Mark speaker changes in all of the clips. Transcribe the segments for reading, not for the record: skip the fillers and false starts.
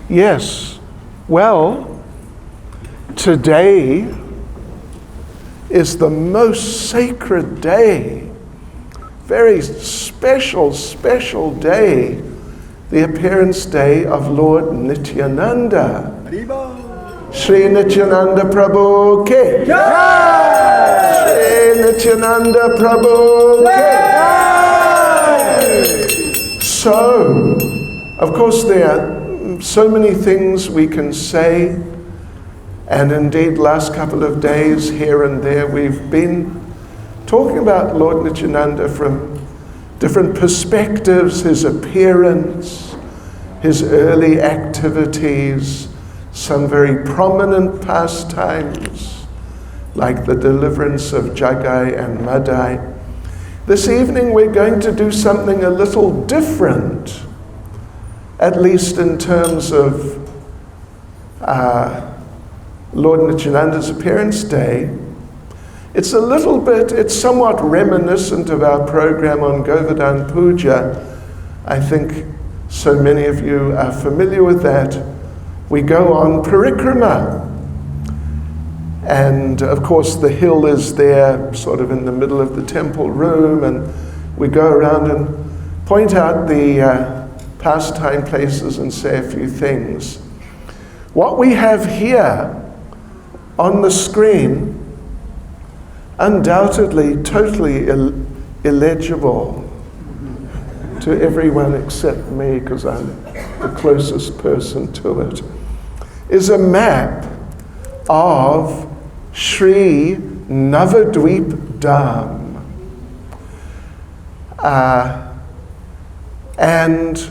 Speaker 1: Yes. Well, today is the most sacred day. Very special, special day. The appearance day of Lord Nityananda. Shri Nityananda Prabhu Ke Jai! Shri Nityananda Prabhu Ke Jai! So, of course, there are so many things we can say, and indeed, last couple of days here and there, we've been talking about Lord Nityananda from different perspectives, his appearance, his early activities, some very prominent pastimes, like the deliverance of Jagai and Madai. This evening we're going to do something a little different, at least in terms of Lord Nityananda's appearance day. It's somewhat reminiscent of our program on Govardhan Puja. I think so many of you are familiar with that. We go on parikrama. And of course the hill is there sort of in the middle of the temple room, and we go around and point out the pastime places and say a few things. What we have here on the screen, undoubtedly totally illegible to everyone except me, because I'm the closest person to it, is a map of Sri Navadvip Dham. And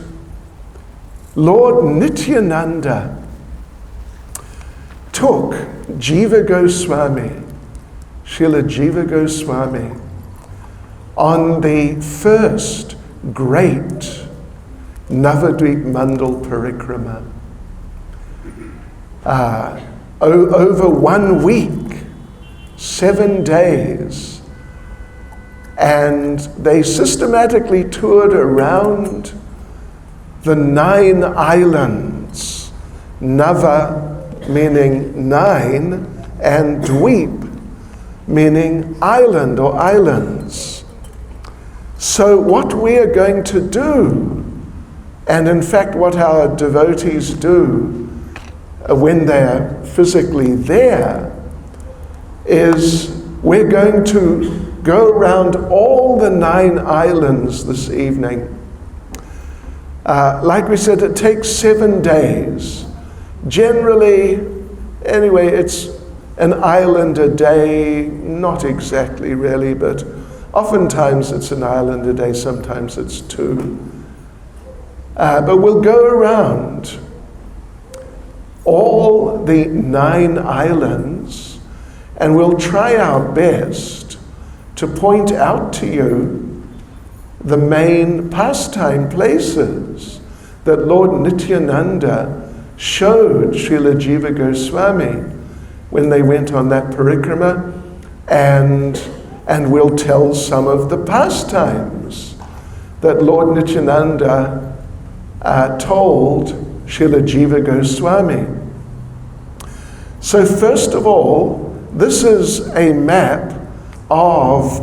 Speaker 1: Lord Nityananda took Jiva Goswami, Srila Jiva Goswami, on the first great Navadvip Mandal Parikrama. Over 1 week, 7 days, and they systematically toured around the 9 islands, Nava meaning 9, and Dweep meaning island or islands. So what we are going to do, and in fact what our devotees do when they're physically there, is we're going to go around all the 9 islands this evening. Like we said, it takes 7 days. Generally, anyway, it's an island a day, not exactly really, but oftentimes it's an island a day, sometimes it's 2. But we'll go around all the 9 islands, and we'll try our best to point out to you the main pastime places that Lord Nityananda showed Srila Jiva Goswami when they went on that parikrama, and we'll tell some of the pastimes that Lord Nityananda told Srila Jiva Goswami. So first of all, this is a map of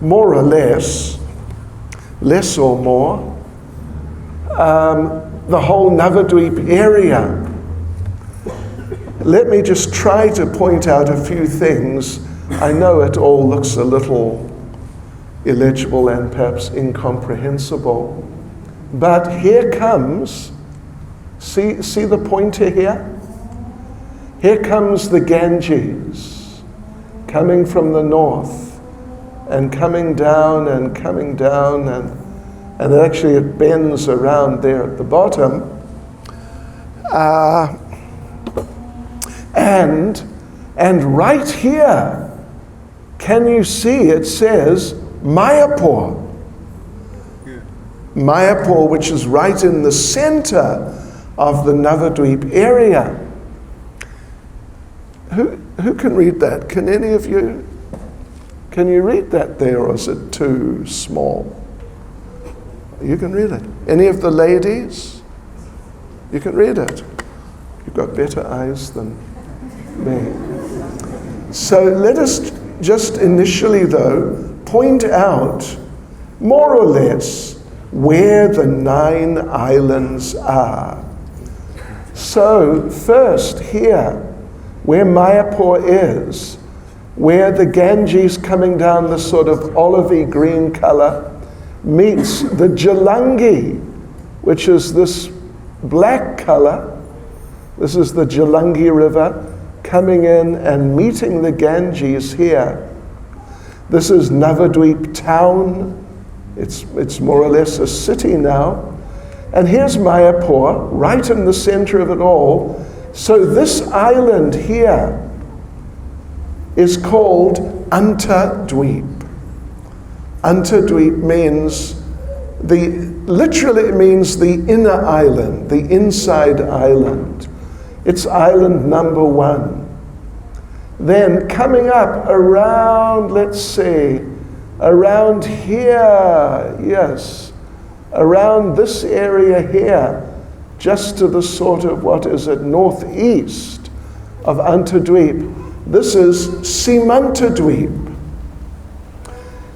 Speaker 1: more or less or more, the whole Navadvip area. Let me just try to point out a few things. I know it all looks a little illegible and perhaps incomprehensible, but here comes, see the pointer here? Here comes the Ganges, coming from the north, and coming down, and actually it bends around there at the bottom. And right here, can you see it says Mayapur? Mayapur, which is right in the center of the Navadvip area. Who can read that? Can any of you? Can you read that there, or is it too small? You can read it. Any of the ladies? You can read it. You've got better eyes than me. So let us just initially, though, point out more or less where the 9 islands are. So first here, where Mayapur is, where the Ganges coming down the sort of olivey green color meets the Jalangi, which is this black color. This is the Jalangi River coming in and meeting the Ganges here. This is Navadweep town. It's more or less a city now. And here's Mayapur, right in the center of it all. So this island here is called Antadweep. Antadweep means literally it means the inner island, the inside island. It's island number 1. Then coming up around, let's see, around here, yes, around this area here, just to the sort of what is it, northeast of Antadweep, this is Simantadweep.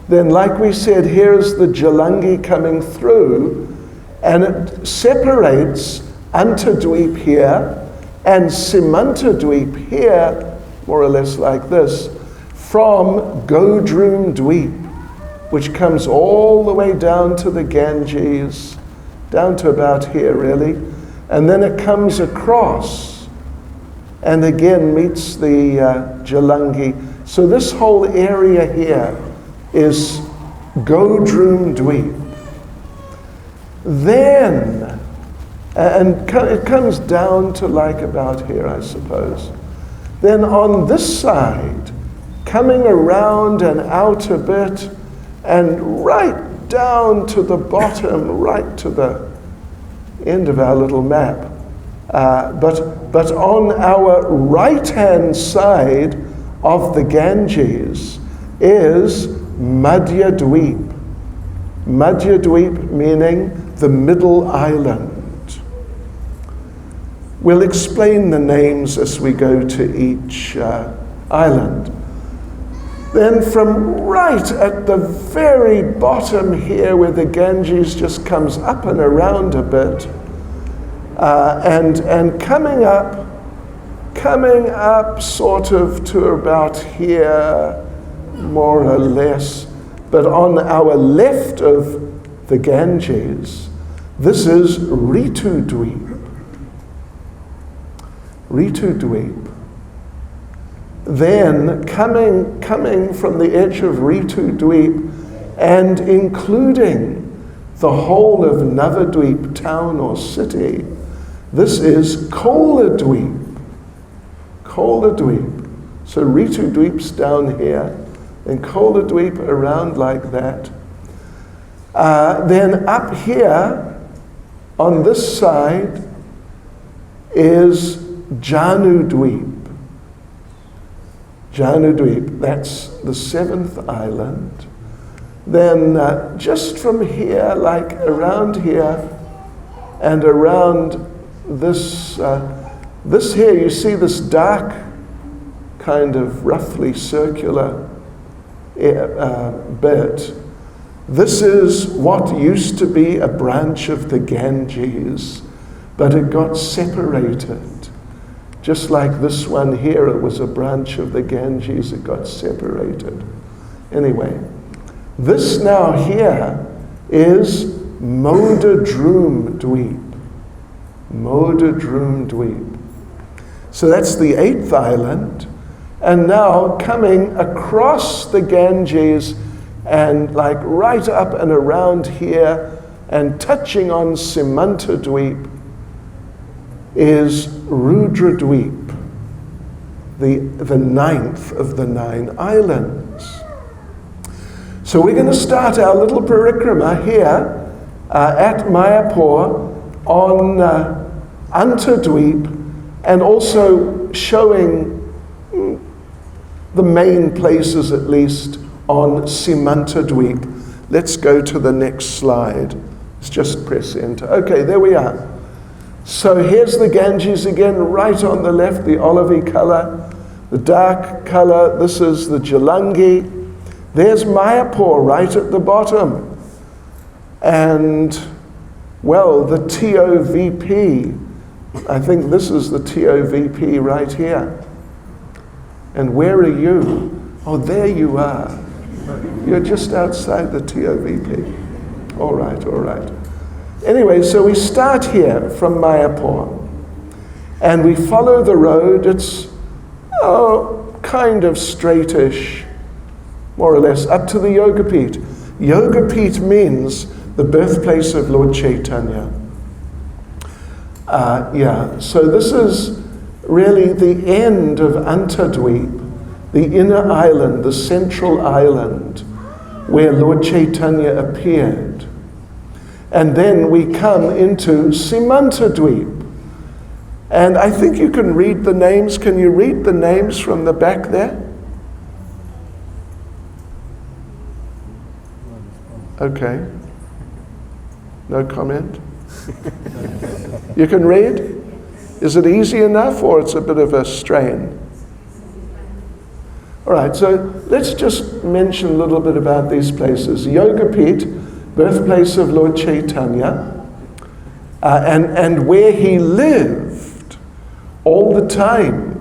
Speaker 1: Then, like we said, here's the Jalangi coming through, and it separates Antadweep here and Simantadweep here, more or less like this, from Godrum Dweep, which comes all the way down to the Ganges, down to about here really, and then it comes across and again meets the Jalangi. So this whole area here is Godrum Dweep. Then, and it comes down to like about here, I suppose. Then on this side, coming around and out a bit, and right down to the bottom, right to the end of our little map. But on our right-hand side of the Ganges is Madhya Dweep. Madhya Dweep meaning the middle island. We'll explain the names as we go to each island. Then from right at the very bottom here where the Ganges just comes up and around a bit, and coming up sort of to about here, more or less, but on our left of the Ganges, this is Ritu Dweep. Ritu Dweep. Then coming from the edge of Ritu Dweep and including the whole of Navadweep town or city, this is Kola Dweep. Kola Dweep. So Ritu Dweep's down here, and Kola Dweep around like that. Then up here on this side is Janu Dweep. Janu Dweep, that's the 7th island. Then just from here, like around here, and around this here, you see this dark kind of roughly circular bit. This is what used to be a branch of the Ganges, but it got separated. Just like this one here, it was a branch of the Ganges, it got separated. Anyway, this now here is Modadrum Dweep. Modadrum Dweep. So that's the 8th island. And now coming across the Ganges and like right up and around here and touching on Simantadweep is Rudra Dweep, the 9th of the 9 islands. So we're going to start our little parikrama here at Mayapur on Antadweep, and also showing the main places at least on Simantadweep. Let's go to the next slide. Let's just press enter. Okay, there we are. So here's the Ganges again, right on the left, the olivey color, the dark color. This is the Jalangi. There's Mayapur right at the bottom. And, well, the TOVP. I think this is the TOVP right here. And where are you? Oh, there you are. You're just outside the TOVP. All right, all right. Anyway, so we start here from Mayapur. And we follow the road. It's kind of straightish, more or less, up to the Yogapeeth. Yogapeeth means the birthplace of Lord Chaitanya. So this is really the end of Antadweep, the inner island, the central island, where Lord Chaitanya appeared. And then we come into Simantadweep. And I think you can read the names. Can you read the names from the back there? Okay. No comment? You can read? Is it easy enough, or it's a bit of a strain? All right, so let's just mention a little bit about these places. Yogapeeth, birthplace of Lord Chaitanya, and where he lived all the time,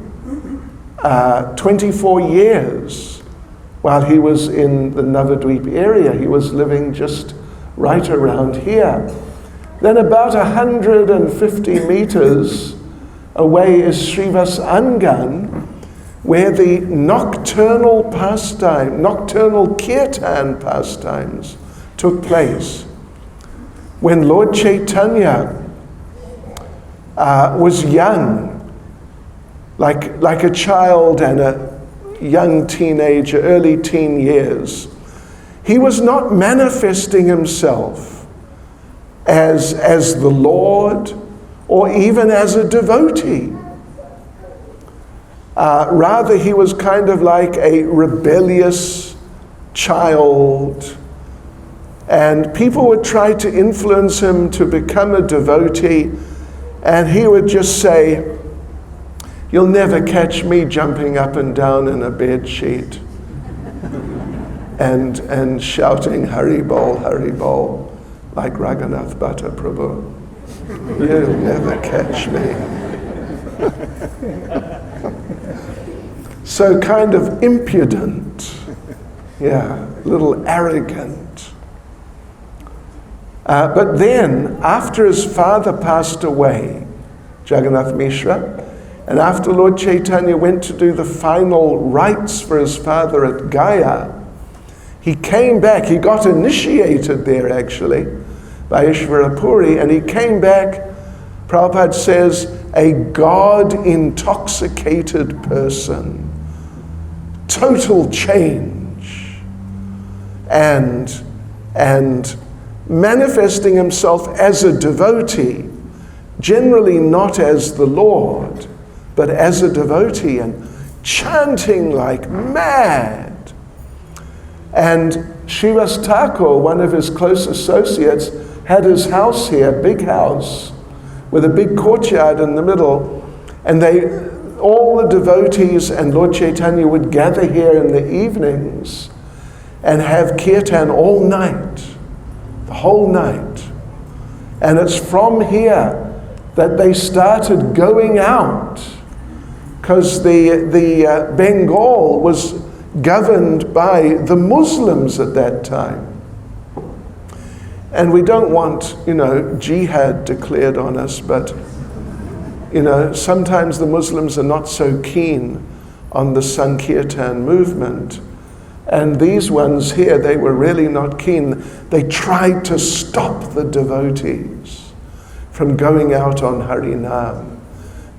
Speaker 1: 24 years while he was in the Navadweep area. He was living just right around here. Then about 150 meters away is Srivas Angan, where the nocturnal kirtan pastimes took place. When Lord Chaitanya was young, like a child and a young teenager, early teen years, he was not manifesting himself as the Lord or even as a devotee. Rather, he was kind of like a rebellious child, and people would try to influence him to become a devotee, and he would just say, "You'll never catch me jumping up and down in a bed sheet and shouting Hari Bol, like Raghunath Bhatta Prabhu. You'll never catch me." So kind of impudent, a little arrogant. But then, after his father passed away, Jagannath Mishra, and after Lord Chaitanya went to do the final rites for his father at Gaya, he came back. He got initiated there, actually, by Ishvarapuri, and he came back, Prabhupada says, a God-intoxicated person. Total change. And manifesting himself as a devotee, generally not as the Lord, but as a devotee, and chanting like mad. And Srivas Thakur, one of his close associates, had his house here, big house, with a big courtyard in the middle, and all the devotees and Lord Chaitanya would gather here in the evenings and have kirtan all night, the whole night. And it's from here that they started going out, because the Bengal was governed by the Muslims at that time. And we don't want, jihad declared on us, but, sometimes the Muslims are not so keen on the Sankirtan movement. And these ones here, they were really not keen. They tried to stop the devotees from going out on Harinam.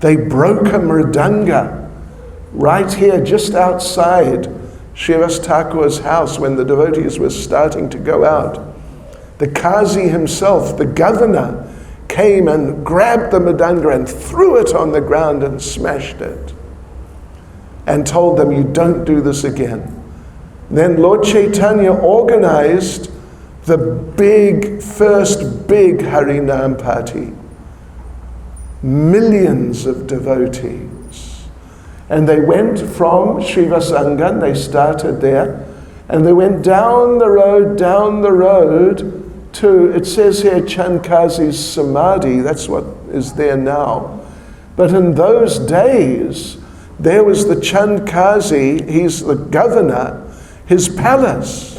Speaker 1: They broke a mridanga right here, just outside Srivas Thakur's house, when the devotees were starting to go out. The Qazi himself, the governor, came and grabbed the mridanga and threw it on the ground and smashed it, and told them, "You don't do this again." Then Lord Chaitanya organized the first big Harinam party. millions of devotees. And they went from Srivasangan, they started there, and they went down the road to, it says here, Chandkazi's Samadhi, that's what is there now. But in those days, there was the Chandkazi, he's the governor, his palace.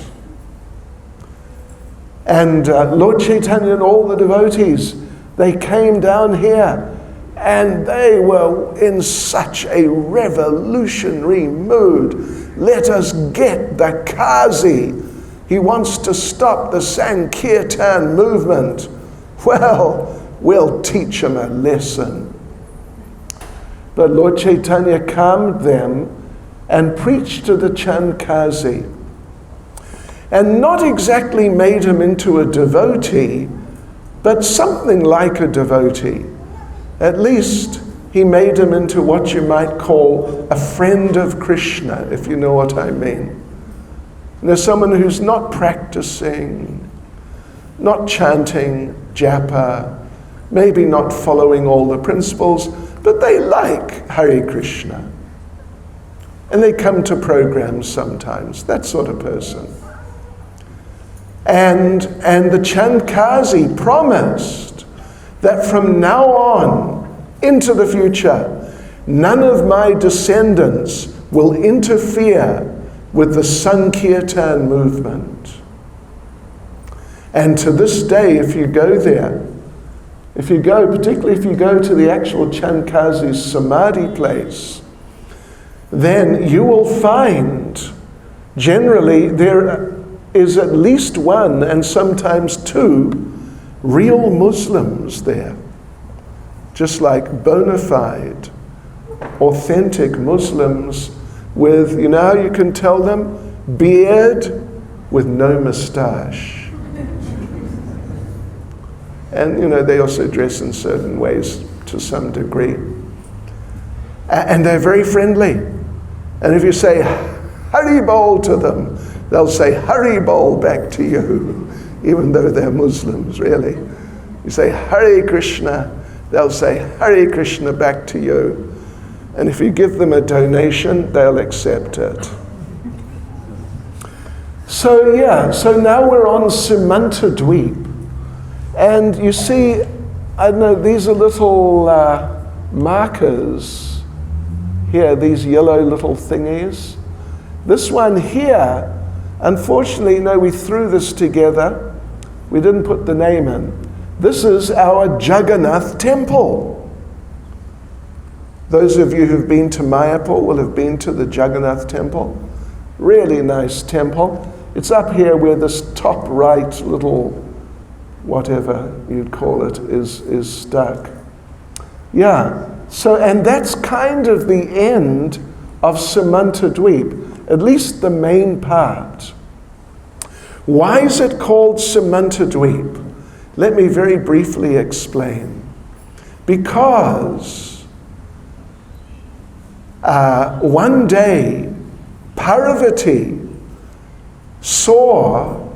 Speaker 1: And Lord Chaitanya and all the devotees, they came down here and they were in such a revolutionary mood. Let us get the Kazi. He wants to stop the Sankirtan movement. Well, we'll teach him a lesson. But Lord Chaitanya calmed them and preached to the Chandkazi. And not exactly made him into a devotee, but something like a devotee. At least he made him into what you might call a friend of Krishna, if you know what I mean. And there's someone who's not practicing, not chanting japa, maybe not following all the principles, but they like Hare Krishna. And they come to programs sometimes, that sort of person. And the Chandkazi promised that from now on into the future, none of my descendants will interfere with the Sankirtan movement. And to this day, if you go there, particularly if you go to the actual Chandkazi's Samadhi place, then you will find generally there is at least one and sometimes two real Muslims there. Just like bona fide, authentic Muslims with, you know how you can tell them? Beard with no moustache. And, you know, they also dress in certain ways to some degree. And they're very friendly. And if you say Haribol to them, they'll say Haribol back to you, even though they're Muslims, really. You say Hare Krishna, they'll say Hare Krishna back to you. And if you give them a donation, they'll accept it. So now we're on Simanta Dweep. And you see, I don't know, these are little markers here, these yellow little thingies. This one here, unfortunately, we threw this together. We didn't put the name in. This is our Jagannath temple. Those of you who've been to Mayapur will have been to the Jagannath temple. Really nice temple. It's up here where this top right little, whatever you'd call it, is stuck. Yeah, so, and that's kind of the end of Simanta Dweep, at least the main part. Why is it called Simanta Dweep? Let me very briefly explain. Because one day, Parvati saw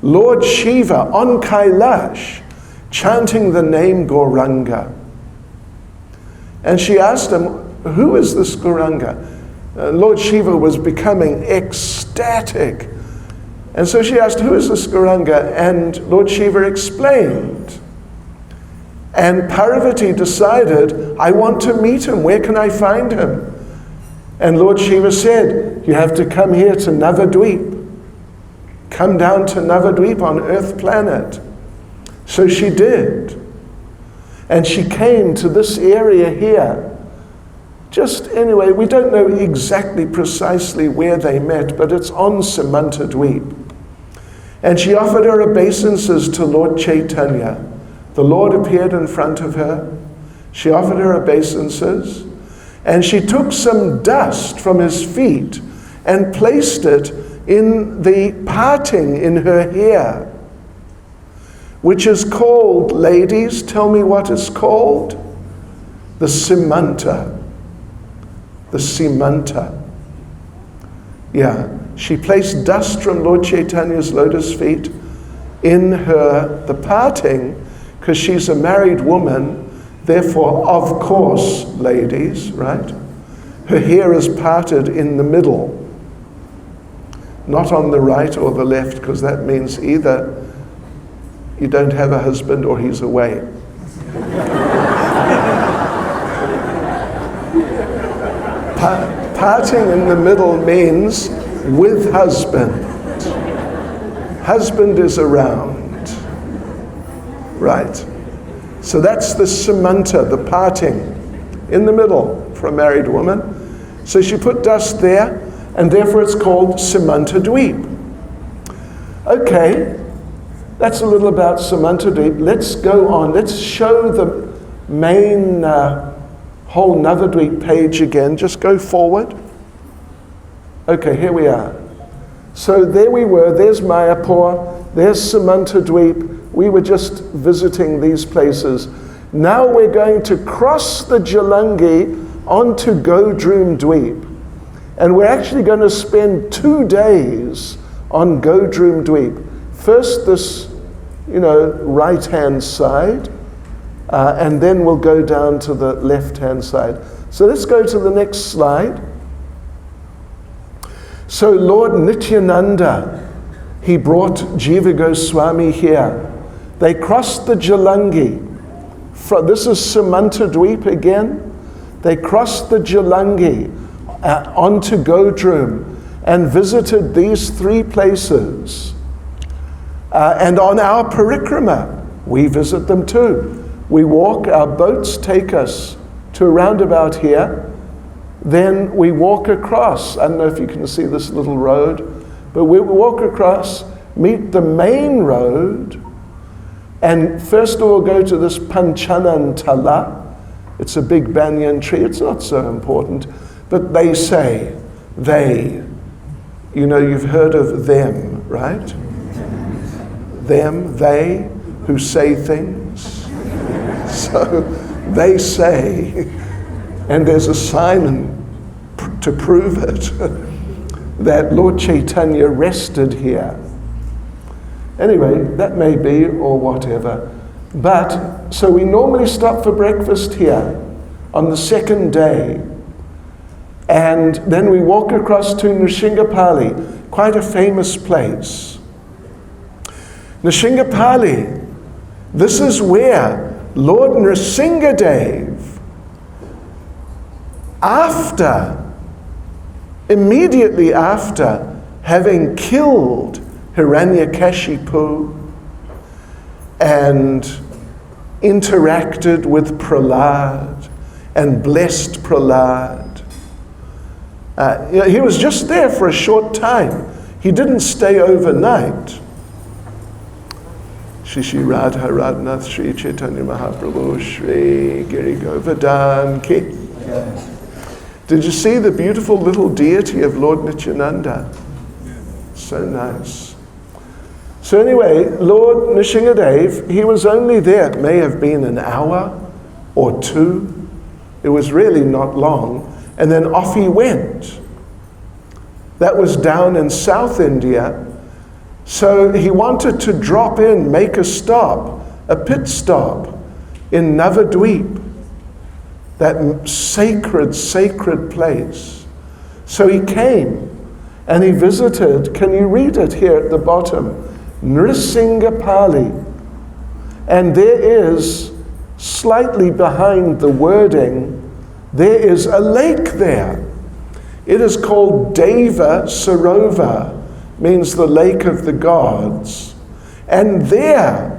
Speaker 1: Lord Shiva on Kailash chanting the name Gauranga. And she asked him, who is this Gauranga? Lord Shiva was becoming ecstatic. And so she asked, who is this Gauranga? And Lord Shiva explained. And Parvati decided, I want to meet him. Where can I find him? And Lord Shiva said, you have to come here to Navadweep. Come down to Navadweep on Earth planet. So she did. And she came to this area here. Just anyway, we don't know exactly precisely where they met, but it's on Simanta Dweep. And she offered her obeisances to Lord Chaitanya. The Lord appeared in front of her. She offered her obeisances. And she took some dust from his feet and placed it in the parting in her hair, which is called, ladies, tell me what it's called? The Simanta. The Simanta. Yeah, she placed dust from Lord Chaitanya's lotus feet in the parting, because she's a married woman. Therefore, of course, ladies, right? Her hair is parted in the middle, not on the right or the left, because that means either you don't have a husband or he's away. Parting in the middle means with husband. Husband is around. Right. So that's the samanta, the parting in the middle for a married woman. So she put dust there, and therefore it's called Samanta Dweep. Okay, that's a little about Samanta Dweep. Let's go on. Let's show the main whole Navadweep page again. Just go forward. Okay, here we are. So there we were. There's Mayapur. There's Samanta Dweep. We were just visiting these places. Now we're going to cross the Jalangi onto Godroom Dweep. And we're actually going to spend 2 days on Godroom Dweep. First this, right-hand side, and then we'll go down to the left-hand side. So let's go to the next slide. So Lord Nityananda, he brought Jiva Goswami here. They crossed the Jalangi. This is Samanta Dweep again. They crossed the Jalangi onto Godroom and visited these 3 places. And on our parikrama, we visit them too. We walk, our boats take us to a roundabout here. Then we walk across. I don't know if you can see this little road, but we walk across, meet the main road, and first of all go to this Panchanantala. It's a big banyan tree. It's not so important, but they say, you've heard of them, right? Them, they, who say things. So they say, and there's a sign to prove it, that Lord Chaitanya rested here. Anyway, that may be, or whatever. But, so we normally stop for breakfast here on the second day. And then we walk across to Nrishingapali, quite a famous place. Nrishingapali, this is where Lord Nrsingadev, immediately after having killed Hiranyakashipu and interacted with Prahlad and blessed Prahlad. He was just there for a short time. He didn't stay overnight. Shri Radha Radhanath Shri Chaitanya Mahaprabhu Shri Giri Govardhan Ki. Did you see the beautiful little deity of Lord Nityananda? So nice. So anyway, Lord Nrsingadev, he was only there, it may have been an hour or 2. It was really not long. And then off he went. That was down in South India. So he wanted to drop in, make a stop, a pit stop in Navadweep, that sacred place. So he came and he visited, can you read it here at the bottom? Nrisingapali. And there is, slightly behind the wording, there is a lake there. It is called Deva Sarovar, means the lake of the gods. And there,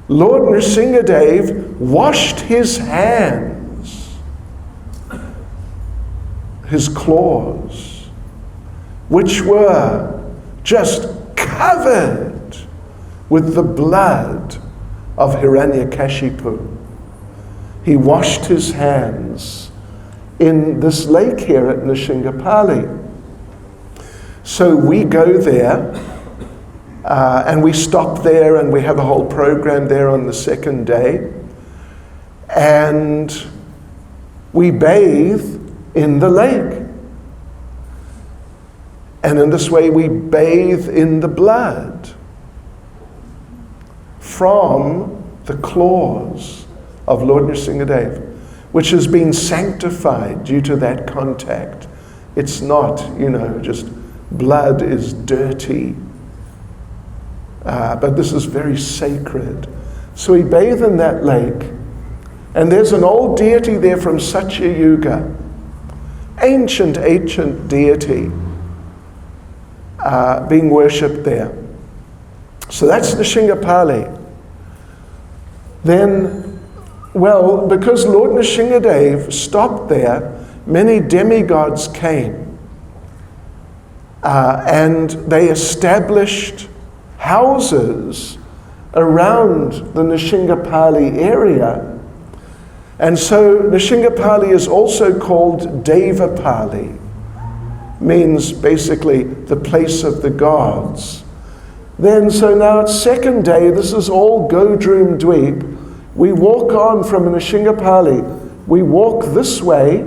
Speaker 1: Lord Nrsingadev washed his hands, his claws, which were just covered with the blood of Hiranyakashipu. He washed his hands in this lake here at Nrishingapali. So we go there, and we stop there, and we have a whole program there on the second day. And we bathe in the lake. And in this way we bathe in the blood from the claws of Lord Nrsimhadev, which has been sanctified due to that contact. It's not, just blood is dirty. But this is very sacred. So we bathe in that lake, and there's an old deity there from Satya Yuga, ancient deity being worshipped there. So that's Nrsimhapali. Then, because Lord Nrsimhadev stopped there, many demigods came and they established houses around the Nrsimhapali area. And so Nrsimhapali is also called Devapali, means basically the place of the gods. So now it's second day, this is all Godrum Dweep. We walk on from Nrsimhapali, we walk this way,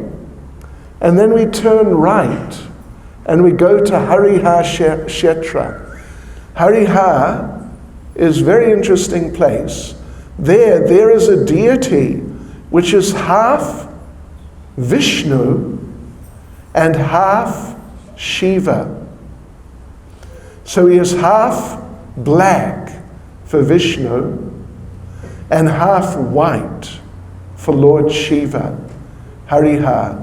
Speaker 1: and then we turn right, and we go to Hariha Kshetra. Hariha is a very interesting place. There is a deity which is half Vishnu and half Shiva. So he is half black for Vishnu and half white for Lord Shiva, Hariha.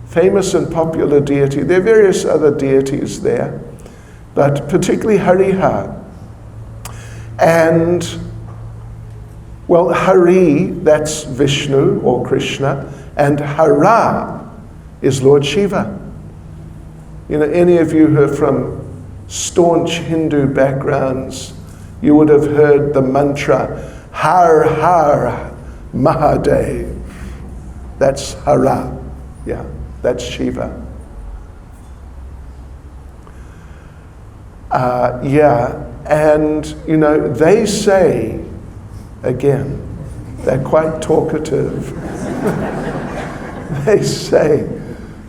Speaker 1: Famous and popular deity. There are various other deities there, but particularly Hariha. And, Hari, that's Vishnu or Krishna, and Hara is Lord Shiva. Any of you who are from staunch Hindu backgrounds, you would have heard the mantra, Har Har Mahadev. That's Hara. Yeah, that's Shiva. And, they say, again, they're quite talkative. They say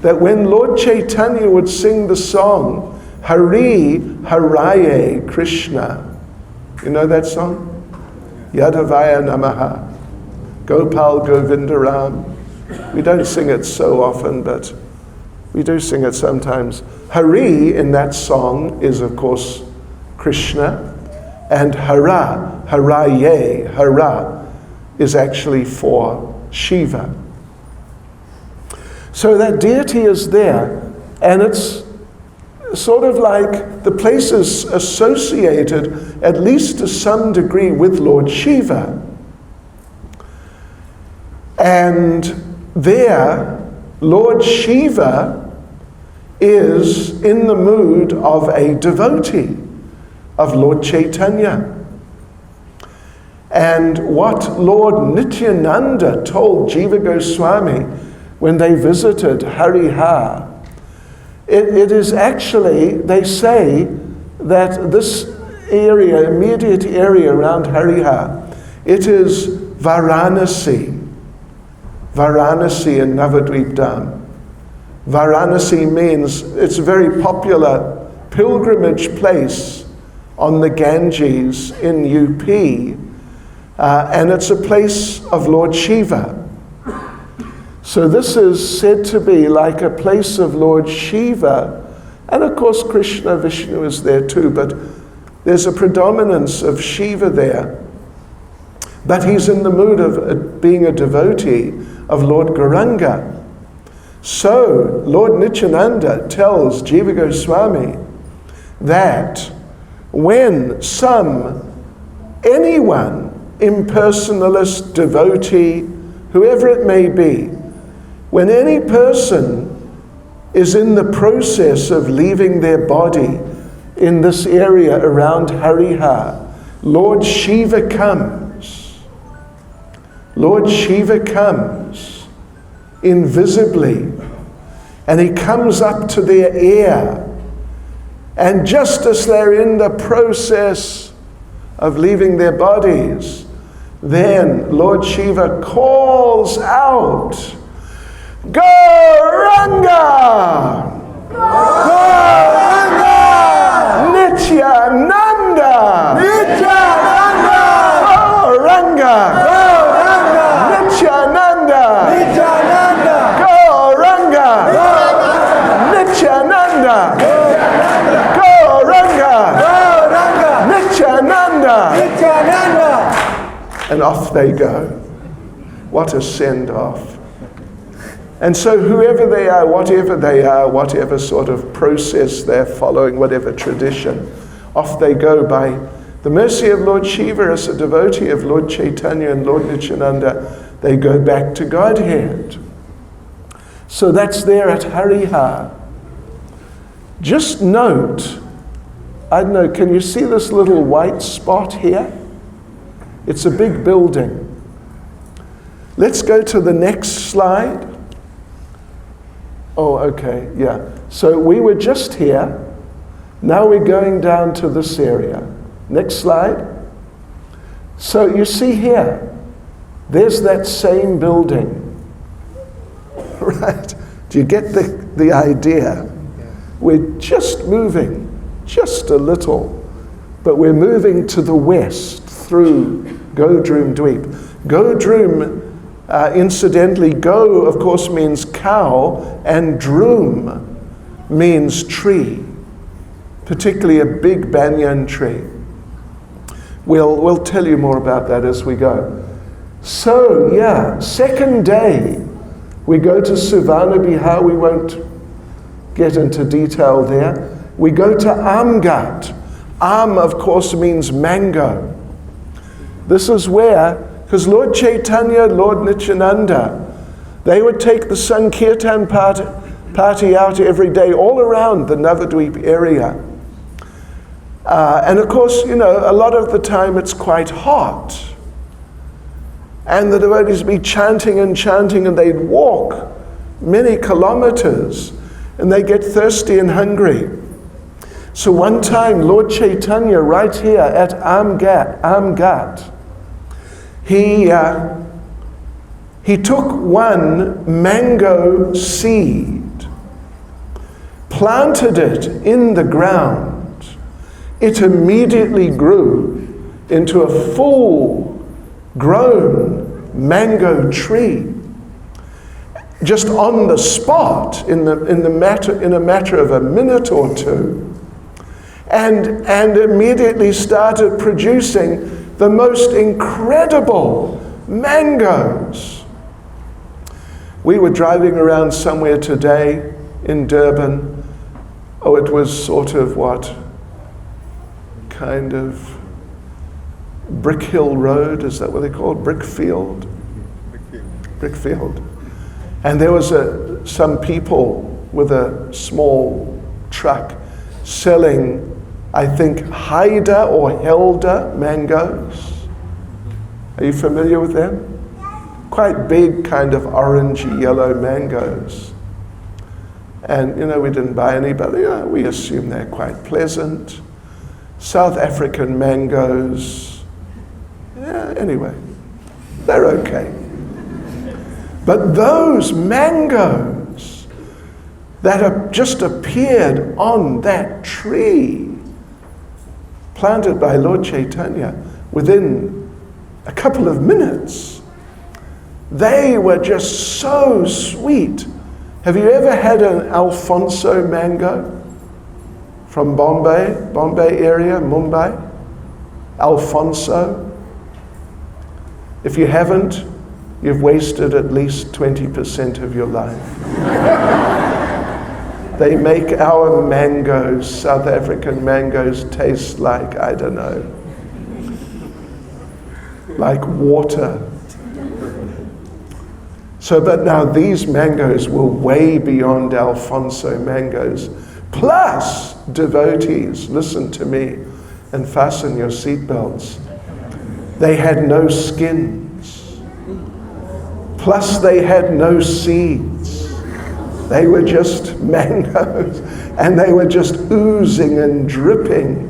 Speaker 1: that when Lord Chaitanya would sing the song, Hari Haraye Krishna, you know that song? Yadavaya Namaha, Gopal Govindaram. We don't sing it so often, but we do sing it sometimes. Hari in that song is, of course, Krishna, and Hara, Haraye, Hara, is actually for Shiva. So that deity is there, and it's sort of like the place is associated, at least to some degree, with Lord Shiva. And there, Lord Shiva is in the mood of a devotee of Lord Chaitanya. And what Lord Nityananda told Jiva Goswami when they visited Hariha, it is actually, they say that this area, immediate area around Hariha, it is Varanasi. Varanasi in Navadvip Dham. Varanasi means it's a very popular pilgrimage place on the Ganges in UP, and it's a place of Lord Shiva. So this is said to be like a place of Lord Shiva, and of course Krishna, Vishnu is there too, but there's a predominance of Shiva there. But he's in the mood of being a devotee of Lord Gauranga. So Lord Nityananda tells Jiva Goswami that when anyone, impersonalist, devotee, whoever it may be, when any person is in the process of leaving their body in this area around Hariha, Lord Shiva comes. Lord Shiva comes invisibly, and he comes up to their ear. And just as they're in the process of leaving their bodies, then Lord Shiva calls out, Gauranga! Gauranga! Nityananda! Nityananda! Gauranga! Gauranga! off they go. What a send-off. And so whoever they are, whatever sort of process they're following, whatever tradition, off they go by the mercy of Lord Shiva as a devotee of Lord Chaitanya and Lord Nityananda. They go back to Godhead. So that's there at Harihar. Just note, I don't know, can you see this little white spot here? It's a big building. Let's go to the next slide. Oh, okay, yeah. So we were just here. Now we're going down to this area. Next slide. So you see here, there's that same building. Right? Do you get the idea? We're just moving, just a little, but we're moving to the west through Godrum Dweep. Godrum, incidentally, Go, of course, means cow, and Drum means tree, particularly a big banyan tree. We'll tell you more about that as we go. So, yeah, second day, we go to Suvarna Bihar. We won't get into detail there. We go to Amgat. Am, of course, means mango. This is where, because Lord Chaitanya, Lord Nityananda, they would take the Sankirtan party out every day all around the Navadweep area. And of course, you know, a lot of the time it's quite hot. And the devotees would be chanting, and they'd walk many kilometers, and they get thirsty and hungry. So one time, Lord Chaitanya, right here at Amgat, he took one mango seed, planted it in the ground. It immediately grew into a full-grown mango tree, just on the spot, in a matter of a minute or two, and immediately started producing the most incredible mangoes. We were driving around somewhere today in Durban. Oh, it was sort of what? Kind of Brick Hill Road, is that what they call it? Brickfield? Brickfield. And there was some people with a small truck selling, I think, Haida or Helda mangoes. Are you familiar with them? Quite big, kind of orangey yellow mangoes. And, you know, we didn't buy any, but we assume they're quite pleasant. South African mangoes, yeah, anyway, they're okay. But those mangoes that have just appeared on that tree, planted by Lord Chaitanya, within a couple of minutes, they were just so sweet. Have you ever had an Alfonso mango? From Bombay area, Mumbai, Alfonso. If you haven't, you've wasted at least 20% of your life. They make our mangoes, South African mangoes, taste like, I don't know, like water. So, but now these mangoes were way beyond Alfonso mangoes. Plus, devotees, listen to me and fasten your seatbelts. They had no skins. Plus, they had no seeds. They were just mangoes, and they were just oozing and dripping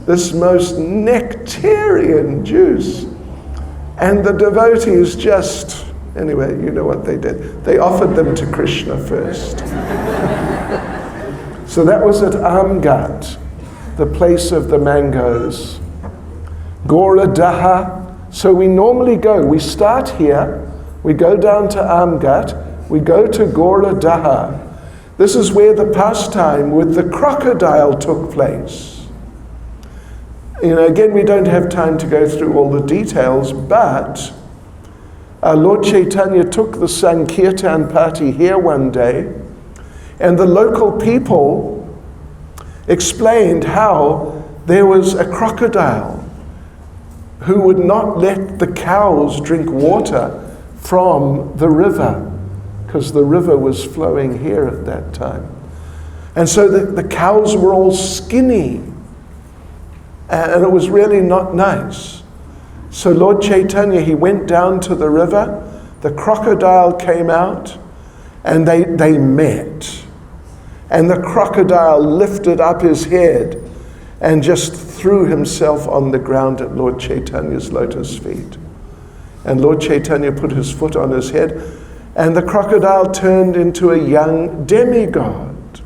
Speaker 1: this most nectarian juice. And the devotees just, anyway, you know what they did. They offered them to Krishna first. So that was at Amgat, the place of the mangoes. Goradaha. So we normally go, we start here, we go down to Amgat, we go to Goradaha. This is where the pastime with the crocodile took place. Again, we don't have time to go through all the details, but Lord Chaitanya took the Sankirtan party here one day, and the local people explained how there was a crocodile who would not let the cows drink water from the river, because the river was flowing here at that time. And so the cows were all skinny, and it was really not nice. So Lord Chaitanya, he went down to the river, the crocodile came out, and they met. And the crocodile lifted up his head and just threw himself on the ground at Lord Chaitanya's lotus feet. And Lord Chaitanya put his foot on his head, and the crocodile turned into a young demigod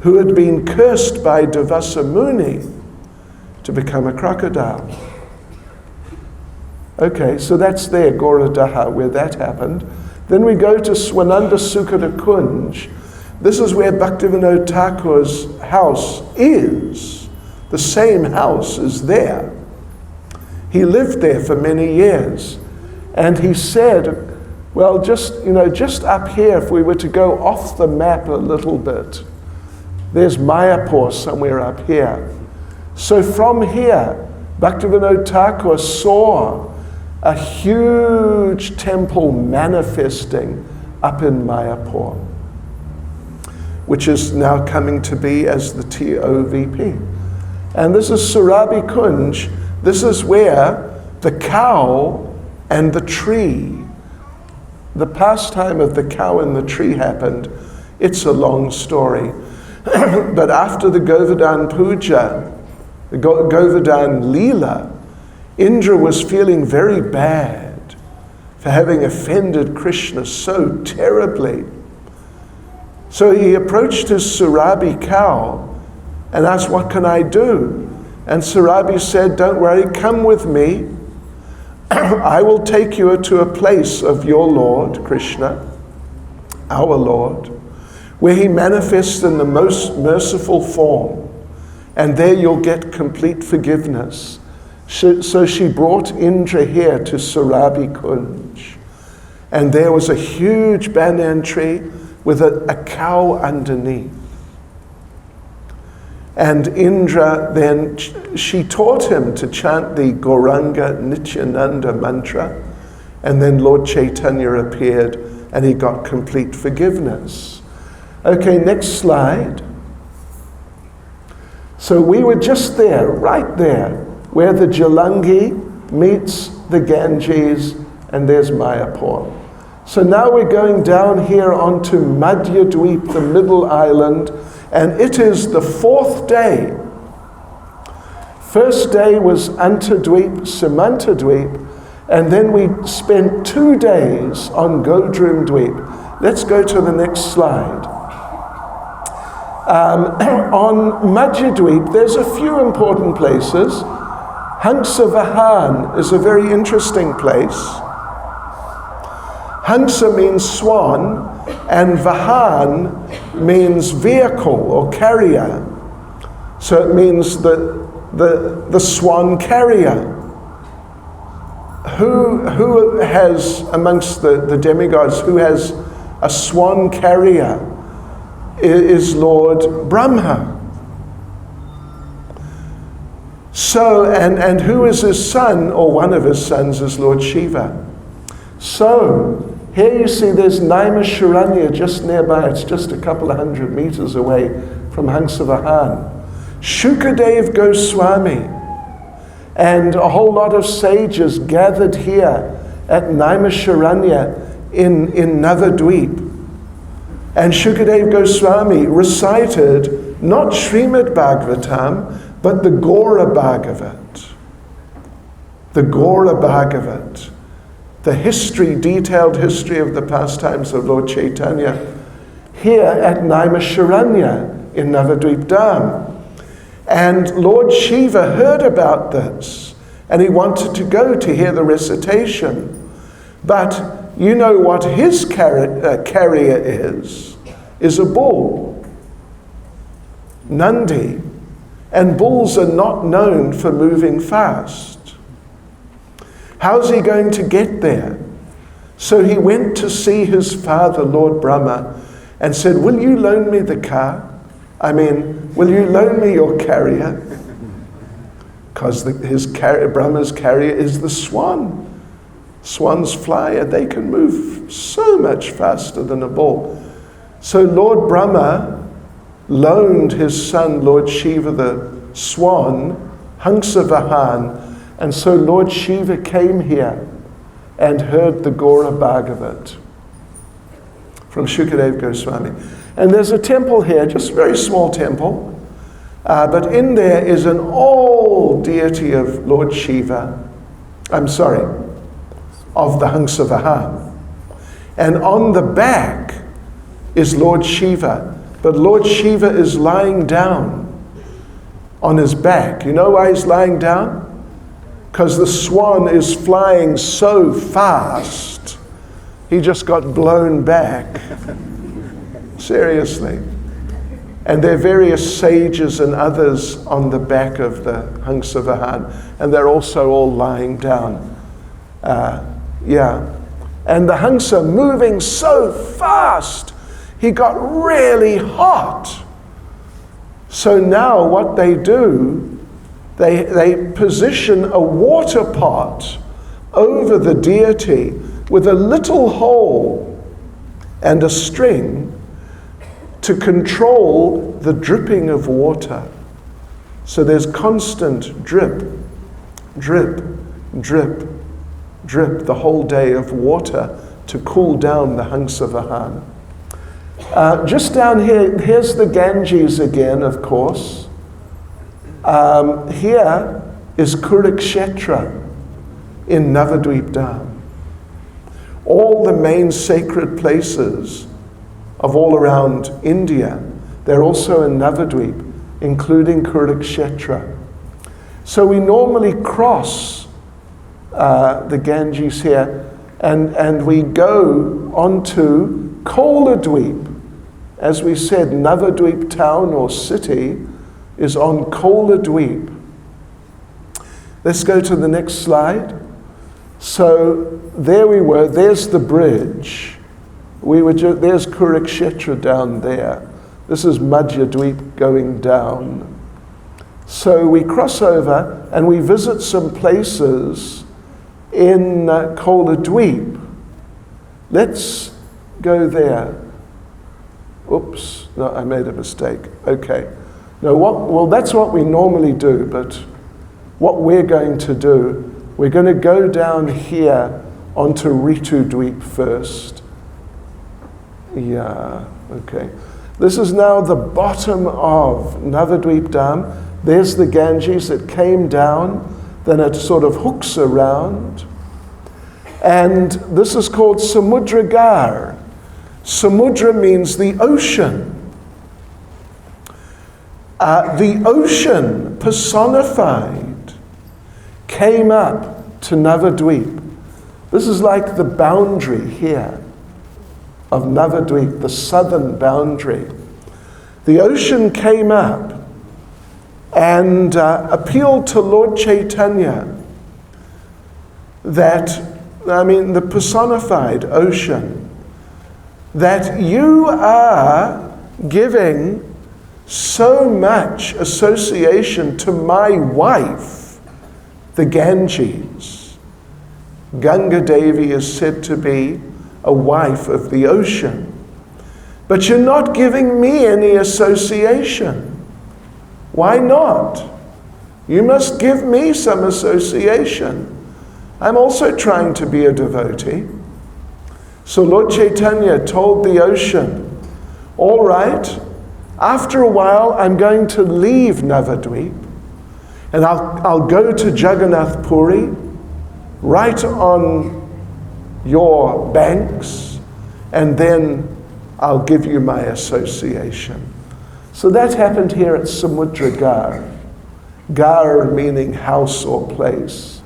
Speaker 1: who had been cursed by Durvasa Muni to become a crocodile. Okay, so that's there, Gauradaha, where that happened. Then we go to Swananda Sukhada Kunj. This is where Bhaktivinoda Thakur's house is. The same house is there. He lived there for many years. And he said, well, just up here, if we were to go off the map a little bit, there's Mayapur somewhere up here. So from here, Bhaktivinoda Thakur saw a huge temple manifesting up in Mayapur, which is now coming to be as the TOVP. And this is Surabi Kunj. This is where the cow and the tree, the pastime of the cow and the tree happened. It's a long story. But after the Govardhan Puja, the Govardhan Leela, Indra was feeling very bad for having offended Krishna so terribly. So he approached his Surabi cow and asked, what can I do? And Surabi said, don't worry, come with me. I will take you to a place of your Lord, Krishna, our Lord, where he manifests in the most merciful form. And there you'll get complete forgiveness. So she brought Indra here to Surabi Kunj. And there was a huge banyan tree with a cow underneath. And Indra then, she taught him to chant the Gauranga Nityananda mantra. And then Lord Chaitanya appeared and he got complete forgiveness. Okay, next slide. So we were just there, right there, where the Jalangi meets the Ganges, and there's Mayapur. So now we're going down here onto Madhya Dweep, the middle island, and it is the fourth day. First day was Antadweep, Samanta Dweep, and then we spent 2 days on Godrum Dweep. Let's go to the next slide. On Madhya Dweep, there's a few important places. Hansa Vahan is a very interesting place. Hansa means swan, and Vahan means vehicle or carrier. So it means the swan carrier. Who has, amongst the demigods, who has a swan carrier is Lord Brahma. So, and who is his son, or one of his sons, is Lord Shiva. So, here you see there's Naimisharanya just nearby. It's just a couple of 100 meters away from Hansavahan. Shukadev Goswami and a whole lot of sages gathered here at Naimisharanya in Navadweep. And Shukadev Goswami recited not Srimad Bhagavatam, but the Gaura Bhagavat. The Gaura Bhagavat. The detailed history of the pastimes of Lord Chaitanya here at Naimisharanya in Navadweep Dham. And Lord Shiva heard about this, and he wanted to go to hear the recitation. But you know what his carrier is a bull. Nandi. And bulls are not known for moving fast. How's he going to get there? So he went to see his father, Lord Brahma, and said, will you loan me the car? Will you loan me your carrier? Because Brahma's carrier is the swan. Swans fly and they can move so much faster than a bull. So Lord Brahma loaned his son, Lord Shiva, the swan, Hansa Vahan, and so Lord Shiva came here and heard the Gaura Bhagavat from Shukadev Goswami. And there's a temple here, just a very small temple, but in there is an old deity of Lord Shiva, of the Hansa Vahan. And on the back is Lord Shiva, but Lord Shiva is lying down on his back. You know why he's lying down? Because the swan is flying so fast, he just got blown back. Seriously. And there are various sages and others on the back of the Hansa Vahan, and they're also all lying down. And the Hansa moving so fast, he got really hot. So now what they do, they position a water pot over the deity with a little hole and a string to control the dripping of water. So there's constant drip, drip, drip, drip the whole day of water to cool down the Hansa Vahan. Just down here, here's the Ganges again, of course. Here is Kurukshetra in Navadvip Dham. All the main sacred places of all around India, they're also in Navadvip, including Kurukshetra. So we normally cross the Ganges here, and we go onto Koladweep. As we said, Navadvip town or city is on Koladweep. Let's go to the next slide. So there we were, there's the bridge. There's Kurukshetra down there. This is Madhyadweep going down. So we cross over and we visit some places in Koladweep. Let's go there. Oops, no, I made a mistake. Okay. No, that's what we normally do, but what we're going to do, we're going to go down here onto Ritudweep first. Yeah, okay. This is now the bottom of Navadvip Dham. There's the Ganges. It came down, then it sort of hooks around. And this is called Samudragar. Samudra means the ocean. The ocean personified came up to Navadvip. This is like the boundary here of Navadvip, the southern boundary. The ocean came up and appealed to Lord Chaitanya the personified ocean, that you are giving so much association to my wife, the Ganges. Ganga Devi is said to be a wife of the ocean. But you're not giving me any association. Why not? You must give me some association. I'm also trying to be a devotee. So Lord Chaitanya told the ocean, all right, after a while I'm going to leave Navadvip and I'll go to Jagannath Puri, right on your banks, and then I'll give you my association. So that happened here at Samudragar. Gar meaning house or place.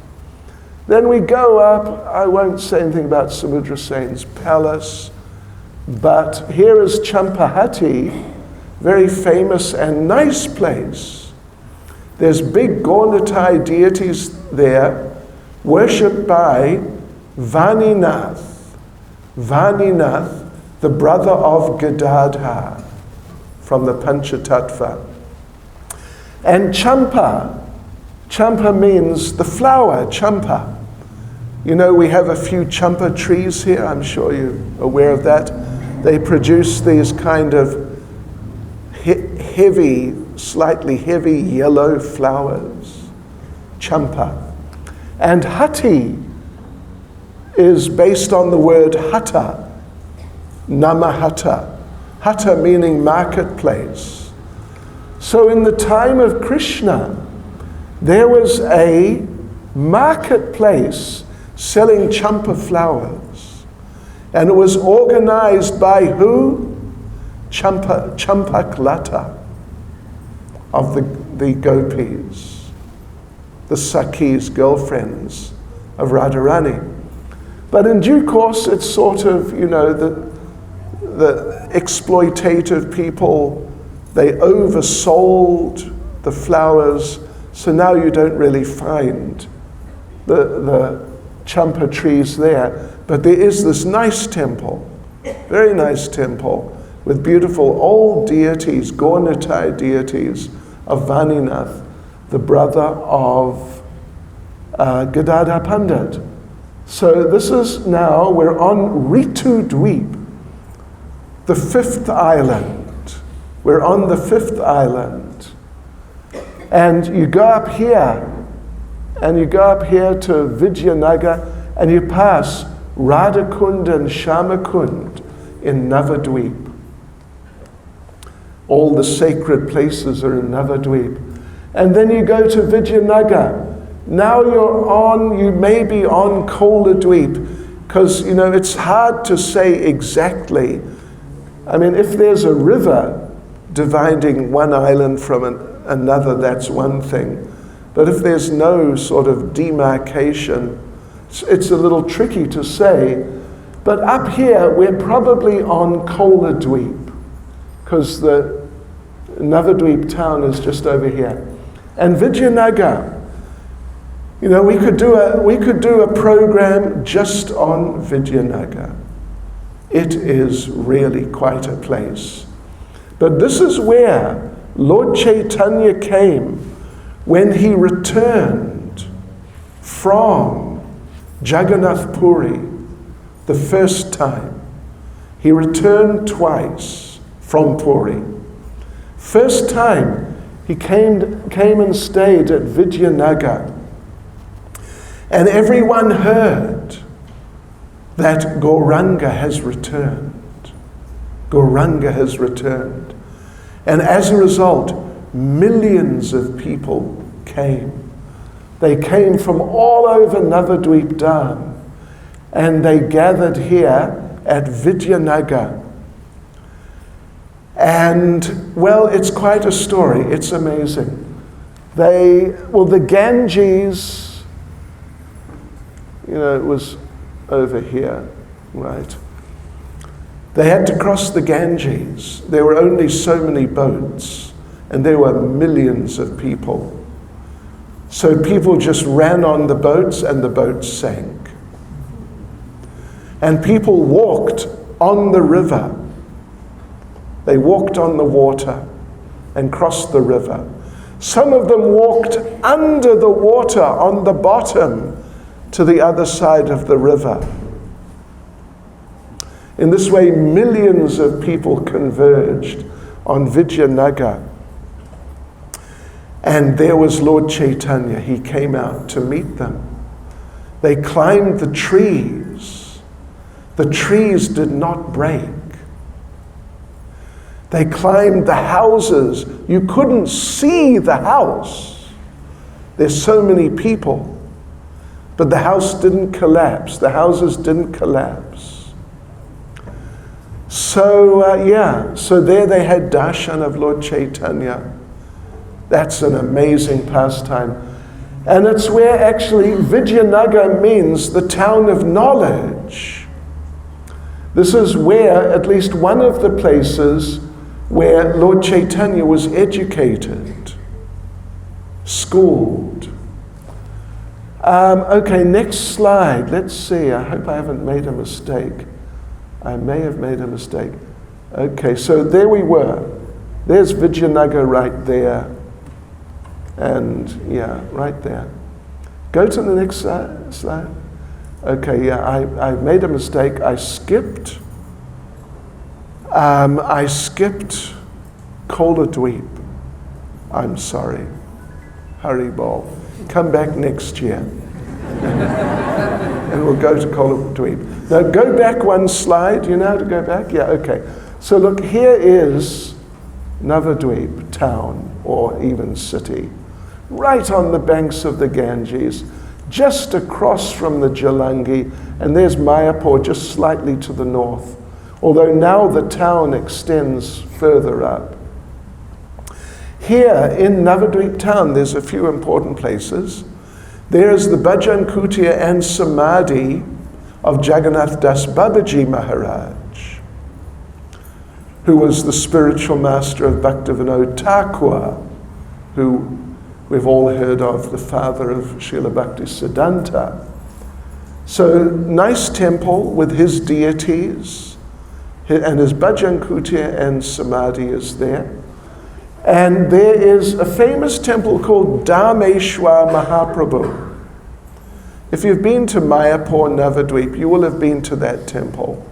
Speaker 1: Then we go up, I won't say anything about Samudra Sen's palace, but here is Champahati, very famous and nice place. There's big Gaunitai deities there, worshipped by Vaninath. Vaninath, the brother of Gadadhar, from the Panchatattva. And Champa. Champa means the flower, champa. You know, we have a few champa trees here. I'm sure you're aware of that. They produce these kind of heavy, slightly heavy yellow flowers. Champa. And Hati is based on the word Hatta. Namahata. Hatta meaning marketplace. So in the time of Krishna, there was a marketplace selling champa flowers. And it was organized by who? Champaklata of the gopis, the Sakis, girlfriends of Radharani. But in due course, it's sort of, you know, the exploitative people, they oversold the flowers, so now you don't really find the champa trees there. But there is this nice temple, very nice temple, with beautiful old deities, Gaunitai deities of Vaninath, the brother of Gadadhar Pandit. So this is now, we're on Ritu Dweep, the fifth island. We're on the fifth island. And you go up here, and you go up here to Vijayanagar, and you pass Radhakund and Shamakund in Navadweep. All the sacred places are in Navadweep. And then you go to Vijayanagar. Now you may be on Koladweep, because, you know, it's hard to say exactly. I mean, if there's a river dividing one island from another, that's one thing. But if there's no sort of demarcation, it's a little tricky to say. But up here, we're probably on Koladweep, because the Navadweep town is just over here. And Vijayanagar, you know, we could do a program just on Vijayanagar. It is really quite a place. But this is where Lord Chaitanya came when he returned from Jagannath Puri the first time. He returned twice from Puri. First time, he came and stayed at Vijayanagar. And everyone heard that Gauranga has returned. Gauranga has returned. And as a result, millions of people came. They came from all over Navadweep Dham, and they gathered here at Vijayanagar. And, well, it's quite a story. It's amazing. The Ganges, you know, it was over here, right? They had to cross the Ganges. There were only so many boats, and there were millions of people. So people just ran on the boats, and the boats sank. And people walked on the river. They walked on the water and crossed the river. Some of them walked under the water on the bottom to the other side of the river. In this way, millions of people converged on Vijayanagar. And there was Lord Chaitanya. He came out to meet them. They climbed the trees. The trees did not break. They climbed the houses. You couldn't see the house. There's so many people. But the house didn't collapse. The houses didn't collapse. So, so there they had darshan of Lord Chaitanya. That's an amazing pastime. And it's where actually Vijayanagar means the town of knowledge. This is where, at least one of the places where Lord Chaitanya was educated. schooled. Okay, next slide. Let's see. I hope I haven't made a mistake. I may have made a mistake. Okay, so there we were. There's Vijayanagar right there. And yeah, right there. Go to the next slide. Okay, yeah, I made a mistake. I skipped Kola Dweep. I'm sorry. Haribol. Come back next year. And we'll go to Kola Dweep. Now go back one slide. You know how to go back? Yeah, okay. So look, here is Navadweep town, or even city, right on the banks of the Ganges, just across from the Jalangi, and there's Mayapur just slightly to the north, although now the town extends further up. Here in Navadweep town, there's a few important places. There's the Bhajan Kutia and Samadhi of Jagannath Das Babaji Maharaj, who was the spiritual master of Bhaktivinoda Thakur, who we've all heard of, the father of Srila Bhakti Siddhanta. So, nice temple with his deities, and his Bhajan Kutia and Samadhi is there. And there is a famous temple called Dharmeshwar Mahaprabhu. If you've been to Mayapur, Navadweep, you will have been to that temple.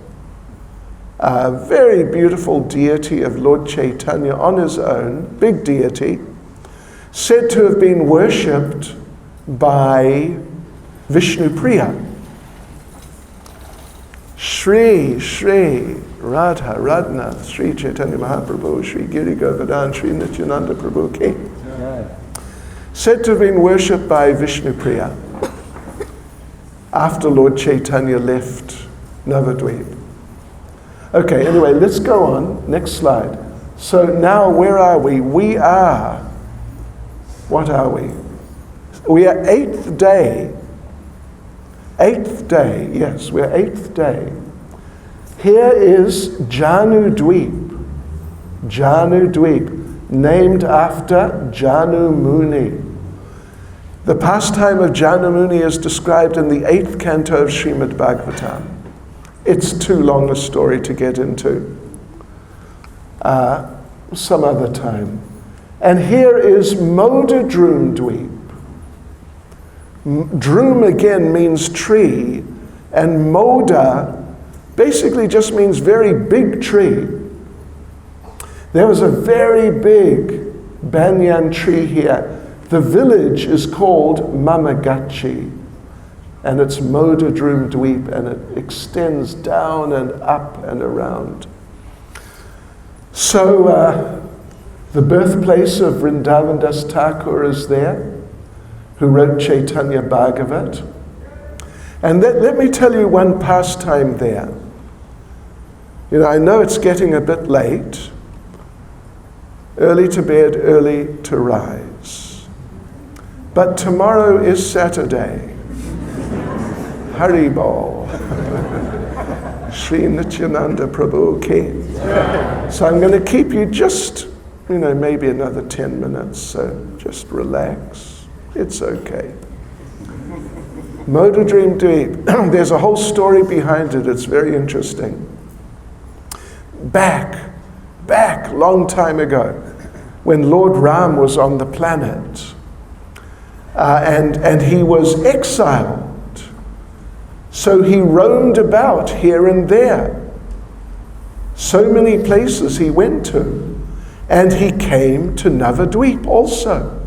Speaker 1: A very beautiful deity of Lord Chaitanya on his own, big deity, said to have been worshipped by Vishnu Priya. Shri Radha Radhanath, Sri Chaitanya Mahaprabhu, Sri Giri Govardhan, Sri Nityananda Prabhu Ki. Said to have been worshipped by Vishnu Priya after Lord Chaitanya left Navadweep. Okay, anyway, let's go on. Next slide. So now where are we? What are we? We are eighth day. Eighth day, yes, we're eighth day. Here is Janu Dweep. Janu Dweep, named after Janu Muni. The pastime of Janu Muni is described in the 8th canto of Srimad Bhagavatam. It's too long a story to get into. Some other time. And here is Modadrum Dweep. Drum again means tree, and Moda basically just means very big tree. There was a very big banyan tree here. The village is called Mamagachi, and it's Modadrum Dweep, and it extends down and up and around. So the birthplace of Vrindavan Das Thakur is there, who wrote Chaitanya Bhagavat. And let me tell you one pastime there. You know, I know it's getting a bit late. Early to bed, early to rise. But tomorrow is Saturday. Haribol. Sri Nityananda Prabhu Ki. So I'm going to keep you just, maybe another 10 minutes. So just relax. It's okay. Modadrum Dweep. There's a whole story behind it. It's very interesting. Back, long time ago, when Lord Ram was on the planet, and he was exiled. So he roamed about here and there. So many places he went to. And he came to Navadweep also.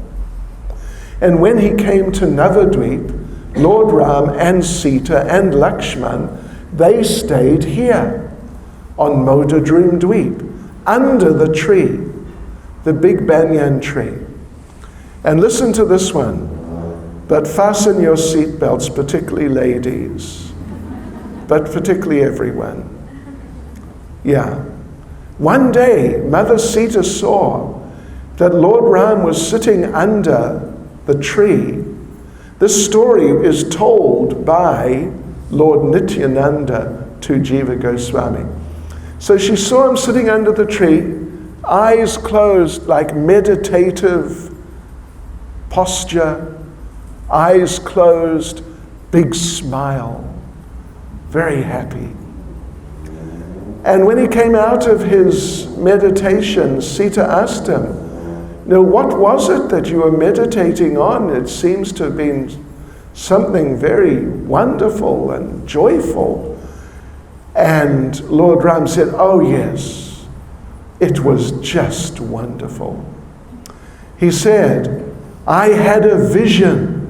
Speaker 1: And when he came to Navadweep, Lord Ram and Sita and Lakshman, they stayed here on Modadrum Dweep, under the tree, the big banyan tree. And listen to this one. But fasten your seatbelts, particularly ladies, but particularly everyone. Yeah. One day, Mother Sita saw that Lord Ram was sitting under the tree. This story is told by Lord Nityananda to Jiva Goswami. So she saw him sitting under the tree, eyes closed, like meditative posture, eyes closed, big smile, very happy. And when he came out of his meditation, Sita asked him, what was it that you were meditating on? It seems to have been something very wonderful and joyful. And Lord Ram said, oh yes, it was just wonderful. He said, I had a vision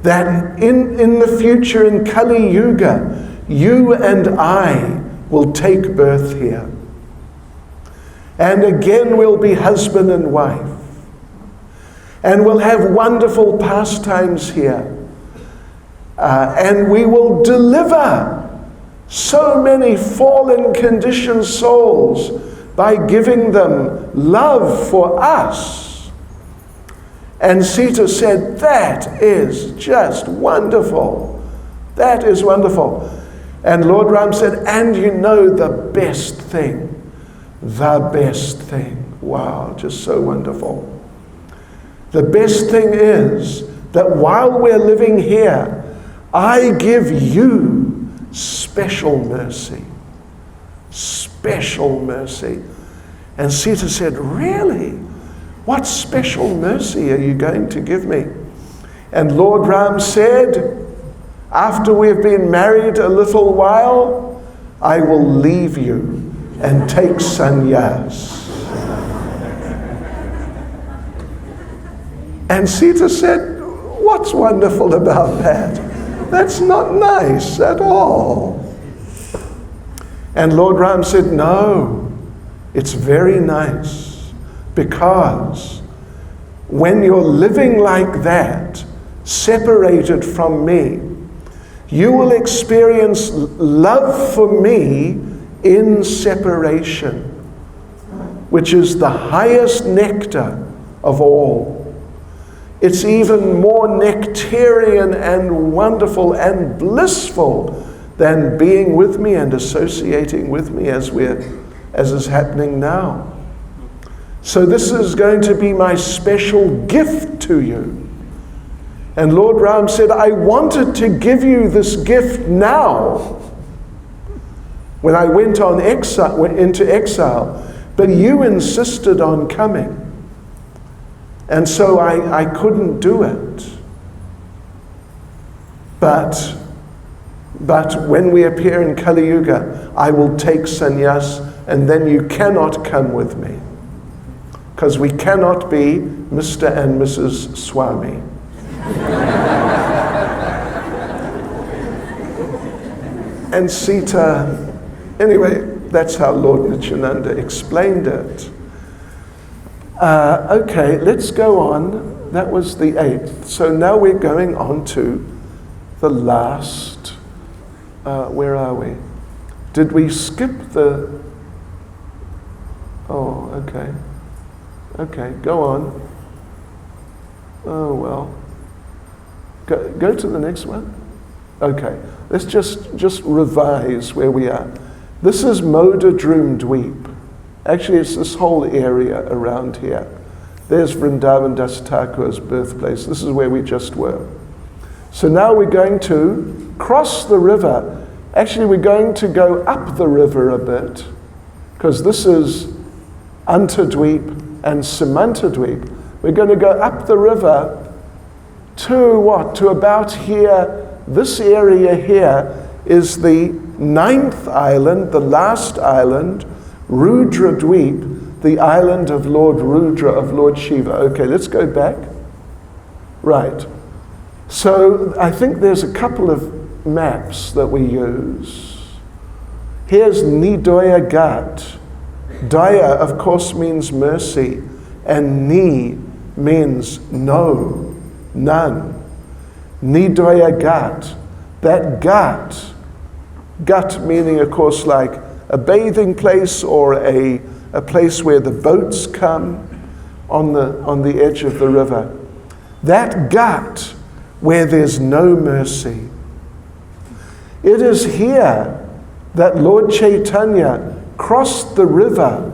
Speaker 1: that in the future, in Kali Yuga, you and I will take birth here. And again we'll be husband and wife. And we'll have wonderful pastimes here. And we will deliver so many fallen conditioned souls by giving them love for us. And Sita said, that is just wonderful. That is wonderful. And Lord Ram said, and the best thing. The best thing. Wow, just so wonderful. The best thing is that while we're living here, I give you special mercy. Special mercy. And Sita said, really? What special mercy are you going to give me? And Lord Ram said, after we've been married a little while, I will leave you and take sannyas. And Sita said, what's wonderful about that? That's not nice at all. And Lord Ram said, no, it's very nice, because when you're living like that, separated from me, you will experience love for me in separation, which is the highest nectar of all. It's even more nectarian and wonderful and blissful than being with me and associating with me as is happening now. So this is going to be my special gift to you. And Lord Ram said, I wanted to give you this gift now, when I went into exile, but you insisted on coming. And so I couldn't do it. But when we appear in Kali Yuga, I will take sannyas, and then you cannot come with me. Because we cannot be Mr. and Mrs. Swami. And Sita, anyway, that's how Lord Nityananda explained it. Okay, let's go on. That was the 8th. So now we're going on to the last. Where are we? Did we skip the... Oh, okay. Okay, go on. Oh, well. Go to the next one. Okay, let's just revise where we are. This is Modadrum Dweep. Actually, it's this whole area around here. There's Vrindavan Das Thakur's birthplace. This is where we just were. So now we're going to cross the river. Actually, we're going to go up the river a bit, because this is Antadweep and Simantadweep. We're going to go up the river to what? To about here. This area here is the 9th island, the last island, Rudra Dweep, the island of Lord Rudra, of Lord Shiva. Okay, let's go back. Right. So I think there's a couple of maps that we use. Here's Nidoya Ghat. Daya, of course, means mercy, and Ni means no, none. Nidoya Ghat. That Ghat meaning, of course, like a bathing place or a place where the boats come on the edge of the river. That Ghat where there's no mercy. It is here that Lord Chaitanya crossed the river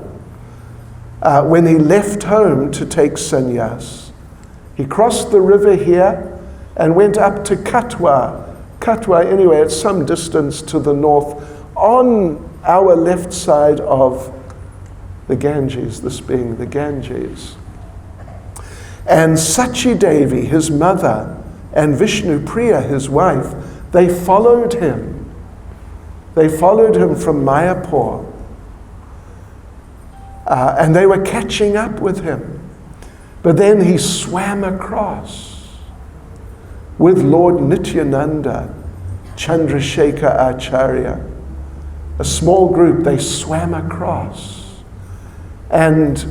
Speaker 1: when he left home to take sannyas. He crossed the river here and went up to Katwa. Katwa, anyway, it's some distance to the north, on our left side of the Ganges, this being the Ganges. And Sachi Devi, his mother, and Vishnu Priya, his wife, they followed him. They followed him from Mayapur. And they were catching up with him. But then he swam across with Lord Nityananda, Chandrasekhar Acharya. A small group, they swam across. And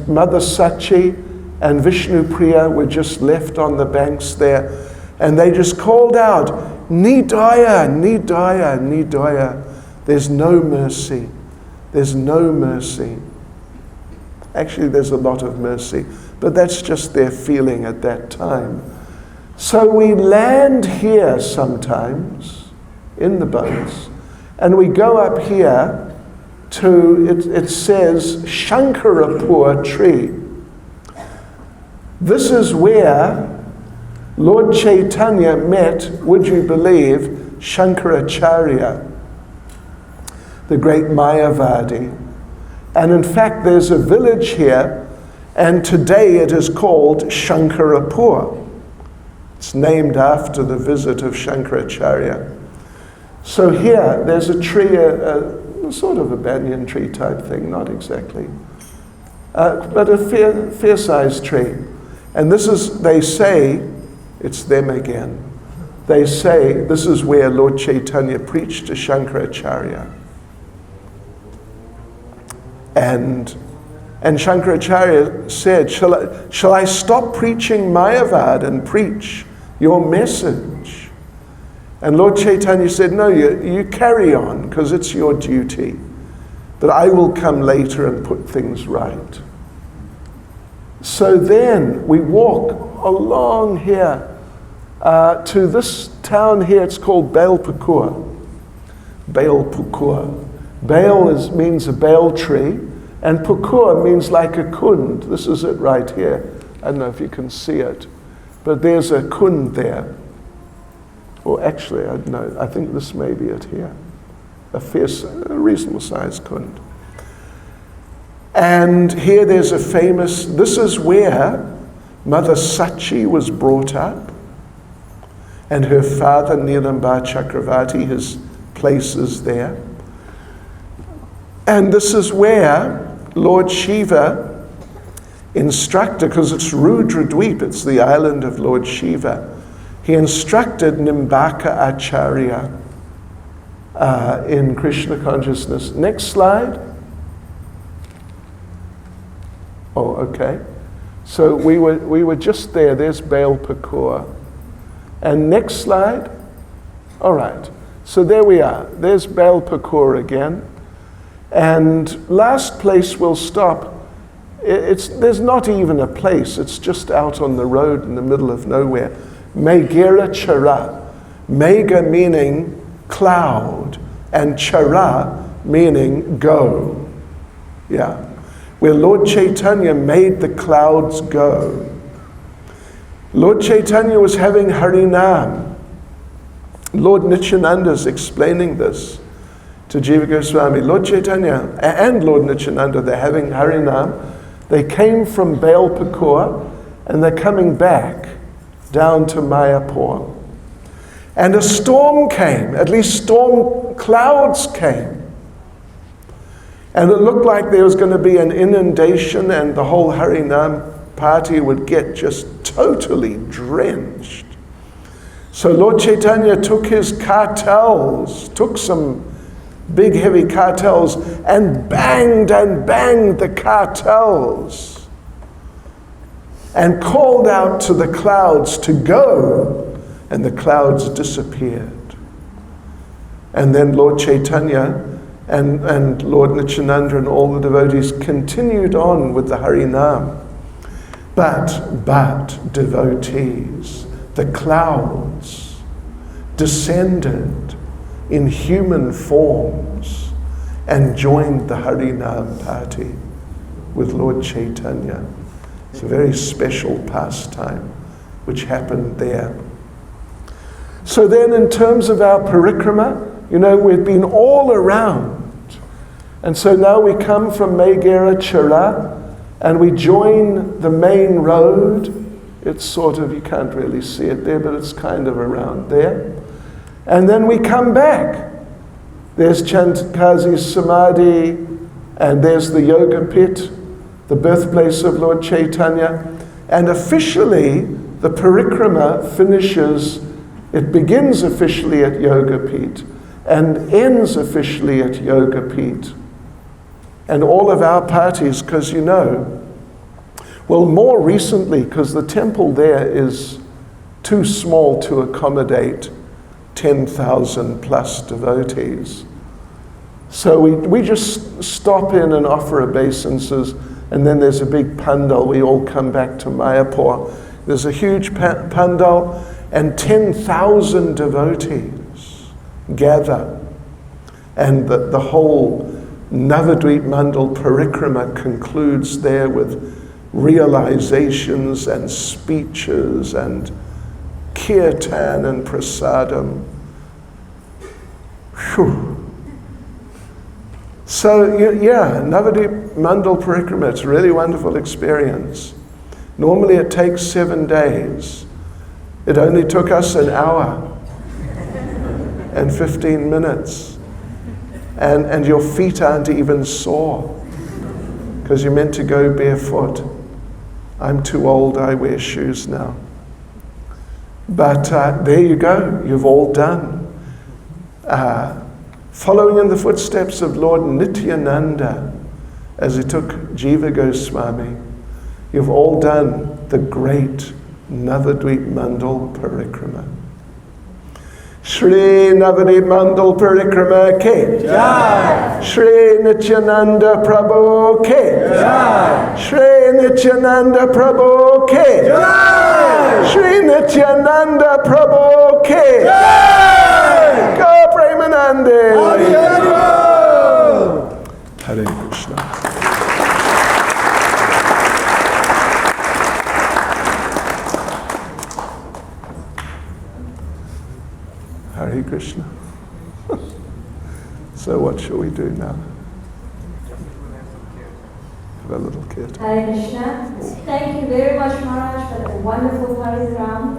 Speaker 1: Mother Sachi and Vishnu Priya were just left on the banks there. And they just called out, Nidaya, Nidaya, Nidaya. There's no mercy. There's no mercy. Actually, there's a lot of mercy, but that's just their feeling at that time. So we land here sometimes in the boats, and we go up here to, it says, Shankarapur tree. This is where Lord Chaitanya met, would you believe, Shankaracharya, the great Mayavadi. And in fact, there's a village here, and today it is called Shankarapur. It's named after the visit of Shankaracharya. So here, there's a tree, a sort of a banyan tree type thing, not exactly, but a fair-sized tree. And this is, they say, it's them again. They say this is where Lord Chaitanya preached to Shankaracharya. And Shankaracharya said, shall I stop preaching Mayavad and preach your message? And Lord Chaitanya said, no, you carry on, because it's your duty. But I will come later and put things right. So then we walk along here to this town here. It's called Bailpukur. Bailpukur. Bail means a bail tree, and pukur means like a kund. This is it right here. I don't know if you can see it, but there's a kund there. Or actually, I don't know, I think this may be it here. A reasonable sized kund. And here there's a famous, this is where Mother Sachi was brought up, and her father Nilambar Chakravarti, his place is there. And this is where Lord Shiva instructed, because it's Rudradweep, it's the island of Lord Shiva. He instructed Nimbaka Acharya in Krishna consciousness. Next slide. Oh, okay. So we were just there. There's Bailpukur. And next slide. All right. So there we are. There's Bailpukur again. And last place we'll stop, there's not even a place, it's just out on the road in the middle of nowhere. Megera Chara, Mega meaning cloud, and Chara meaning go. Yeah. Where Lord Chaitanya made the clouds go. Lord Chaitanya was having Harinam. Lord Nityananda is explaining this to Jiva Goswami. Lord Chaitanya and Lord Nityananda, they're having Harinam. They came from Bailpukur and they're coming back down to Mayapur. And a storm came, at least storm clouds came. And it looked like there was going to be an inundation and the whole Harinam party would get just totally drenched. So Lord Chaitanya took his cartels, took some big heavy cartels, and banged the cartels and called out to the clouds to go, and the clouds disappeared. And then Lord Chaitanya and Lord Nityananda and all the devotees continued on with the Harinam. But devotees, the clouds descended in human forms and joined the Harinam party with Lord Chaitanya. It's a very special pastime which happened there. So then in terms of our parikrama, we've been all around. And so now we come from Megara Chara and we join the main road. It's sort of, you can't really see it there, but it's kind of around there. And then we come back. There's Chantakazi's Samadhi, and there's the Yoga Pit, the birthplace of Lord Chaitanya. And officially, the parikrama it begins officially at Yoga Pit and ends officially at Yoga Pit. And all of our parties, because more recently, because the temple there is too small to accommodate 10,000 plus devotees. So we just stop in and offer obeisances, and then there's a big pandal. We all come back to Mayapur. There's a huge pandal, and 10,000 devotees gather. And the whole Navadvip Mandal Parikrama concludes there with realizations and speeches and kirtan and prasadam. Whew. So, Navadvip Mandal Parikrama, it's a really wonderful experience. Normally it takes 7 days. It only took us an hour and 15 minutes. And your feet aren't even sore because you're meant to go barefoot. I'm too old, I wear shoes now. But there you go, you've all done. Following in the footsteps of Lord Nityananda as he took Jiva Goswami, you've all done the great Navadvip Mandal Parikrama. Shri Navadvip Mandal Parikrama Ke Jai. Shri Nityananda Prabhu Ke Jai. Shri Nityananda Prabhu Ke Jai. Shri Nityananda Prabhu Ke Jai. Go Premanande. Hare Krishna. Hare Krishna. So what shall we do now? Have a little kirtan.
Speaker 2: Hare Krishna. Thank you very much, Maharaj, for the wonderful party round.